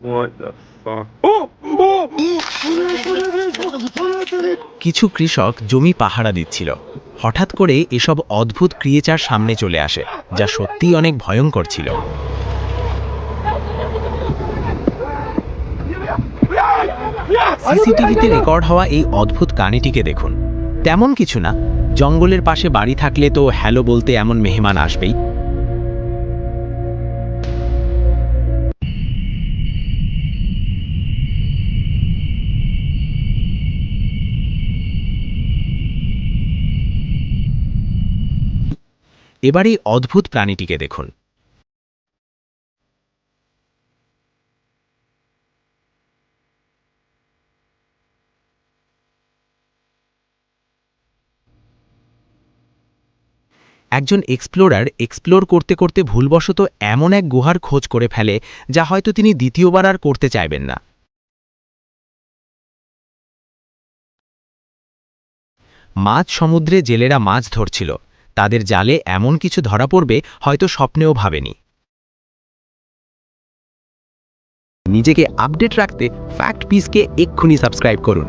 What the fuck? Oh! Oh! কিছু কৃষক জমি পাহারা দিচ্ছিল। হঠাৎ করে এসব অদ্ভুত ক্রিয়েচার সামনে চলে আসে, যা সত্যিই অনেক ভয়ঙ্কর ছিল। সিসিটিভিতে রেকর্ড হওয়া এই অদ্ভুত কাহিনীটিকে দেখুন। তেমন কিছু না, জঙ্গলের পাশে বাড়ি থাকলে তো হ্যালো বলতে এমন মেহমান আসবেই। এবার এই অদ্ভুত প্রাণীটিকে দেখুন। একজন এক্সপ্লোর করতে করতে ভুলবশত এমন এক গুহার খোঁজ করে ফেলে, যা হয়তো তিনি দ্বিতীয়বার আর করতে চাইবেন না। মাঝ সমুদ্রে জেলেরা মাছ ধরছিল, তাদের জালে এমন কিছু ধরা পড়বে হয়তো স্বপ্নেও ভাবেনি। নিজেকে আপডেট রাখতে ফ্যাক্ট পিসকে এক্ষুনি সাবস্ক্রাইব করুন।